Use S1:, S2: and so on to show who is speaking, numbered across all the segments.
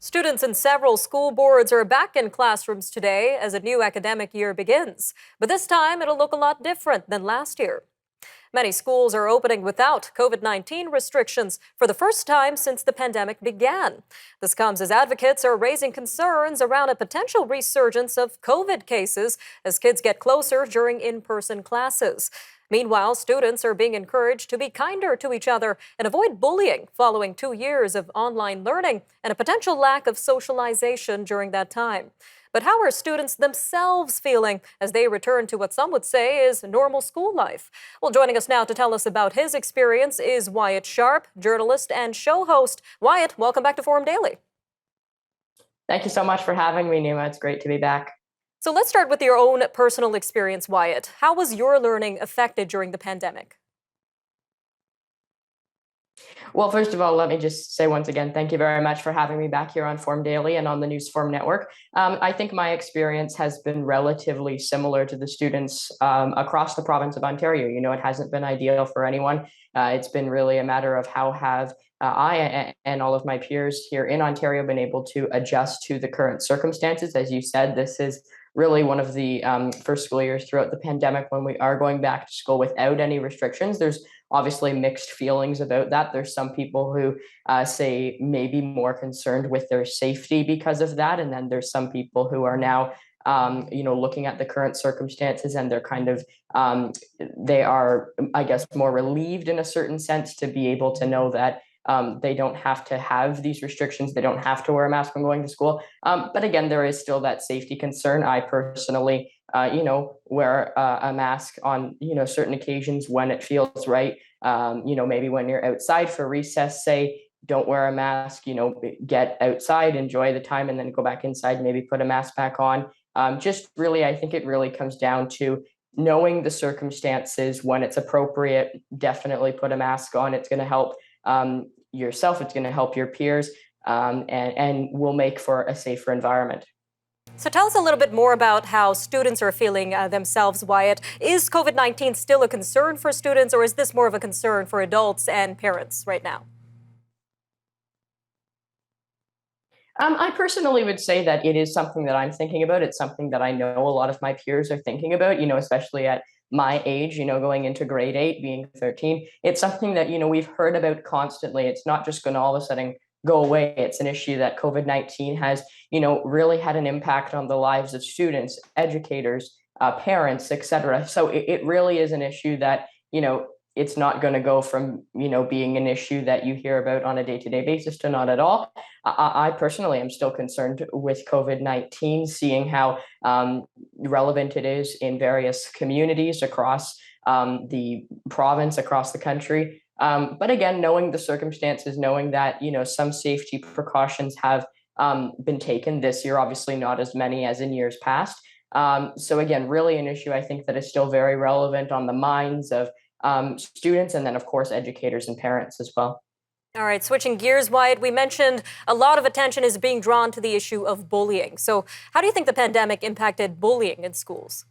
S1: Students in several school boards are back in classrooms today as a new academic year begins. But this time, it'll look a lot different than last year. Many schools are opening without COVID-19 restrictions for the first time since the pandemic began. This comes as advocates are raising concerns around a potential resurgence of COVID cases as kids get closer during in-person classes. Meanwhile, students are being encouraged to be kinder to each other and avoid bullying following 2 years of online learning and a potential lack of socialization during that time. But how are students themselves feeling as they return to what some would say is normal school life? Well, joining us now to tell us about his experience is Wyatt Sharpe, journalist and show host. Wyatt, welcome back to Forum Daily.
S2: Thank you so much for having me, Nima. It's great to be back.
S1: So let's start with your own personal experience, Wyatt. How was your learning affected during the pandemic?
S2: Well, first of all, let me just say once again, thank you very much for having me back here on Forum Daily and on the News Forum Network. I think my experience has been relatively similar to the students across the province of Ontario. You know, it hasn't been ideal for anyone. It's been really a matter of how have I and all of my peers here in Ontario been able to adjust to the current circumstances. As you said, this is really one of the first school years throughout the pandemic when we are going back to school without any restrictions. There's obviously mixed feelings about that. There's some people who say maybe more concerned with their safety because of that. And then there's some people who are now looking at the current circumstances and they're kind of, they are, I guess, more relieved in a certain sense to be able to know that they don't have to have these restrictions. They don't have to wear a mask when going to school. But again, there is still that safety concern. I personally, wear a mask on, certain occasions when it feels right. Maybe when you're outside for recess, say, don't wear a mask, get outside, enjoy the time, and then go back inside, maybe put a mask back on. Just really, I think it really comes down to knowing the circumstances when it's appropriate. Definitely put a mask on. It's going to help yourself, it's going to help your peers, and will make for a safer environment.
S1: So tell us a little bit more about how students are feeling themselves, Wyatt. Is COVID-19 still a concern for students, or is this more of a concern for adults and parents right now?
S2: I personally would say that it is something that I'm thinking about. It's something that I know a lot of my peers are thinking about, especially at my age, going into grade 8, being 13. It's something that, we've heard about constantly. It's not just going to all of a sudden go away. It's an issue that COVID-19 has, really had an impact on the lives of students, educators, parents, etc. So it really is an issue that, it's not going to go from, being an issue that you hear about on a day-to-day basis to not at all. I personally am still concerned with COVID-19, seeing how relevant it is in various communities across the province, across the country. But again, knowing the circumstances, knowing that, some safety precautions have been taken this year, obviously not as many as in years past. So again, really an issue I think that is still very relevant on the minds of students, and then of course educators and parents as well.
S1: All right, switching gears, Wyatt, we mentioned a lot of attention is being drawn to the issue of bullying. So how do you think the pandemic impacted bullying in schools?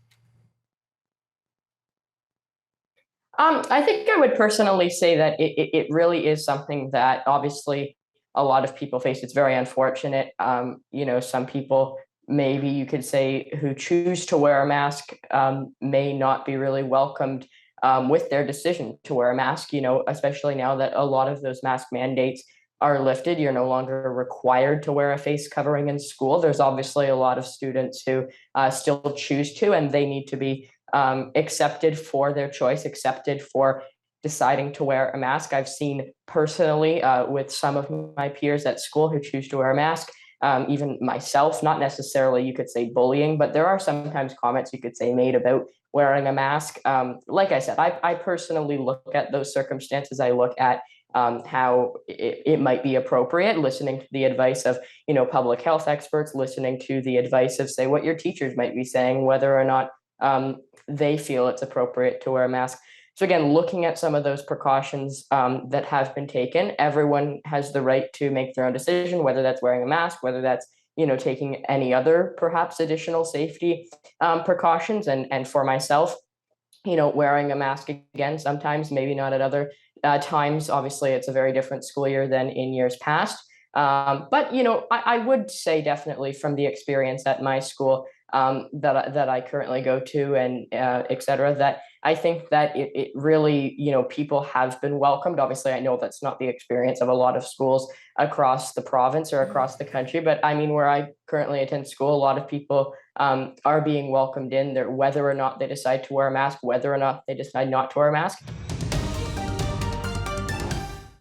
S2: I think I would personally say that it really is something that obviously a lot of people face. It's very unfortunate. Some people, maybe you could say, who choose to wear a mask may not be really welcomed with their decision to wear a mask, especially now that a lot of those mask mandates are lifted. You're no longer required to wear a face covering in school. There's obviously a lot of students who still choose to, and they need to be accepted for their choice, accepted for deciding to wear a mask. I've seen personally with some of my peers at school who choose to wear a mask, even myself, not necessarily you could say bullying, but there are sometimes comments you could say made about wearing a mask. Like I said, I personally look at those circumstances. I look at how it might be appropriate, listening to the advice of, public health experts, listening to the advice of, say, what your teachers might be saying, whether or not they feel it's appropriate to wear a mask. So again, looking at some of those precautions that have been taken, everyone has the right to make their own decision, whether that's wearing a mask, whether that's taking any other perhaps additional safety precautions. And for myself, wearing a mask again, sometimes, maybe not at other times. Obviously, it's a very different school year than in years past. But I would say definitely from the experience at my school that I currently go to and et cetera, that I think that it really, people have been welcomed. Obviously, I know that's not the experience of a lot of schools across the province or across the country, but I mean, where I currently attend school, a lot of people are being welcomed in there, whether or not they decide to wear a mask, whether or not they decide not to wear a mask.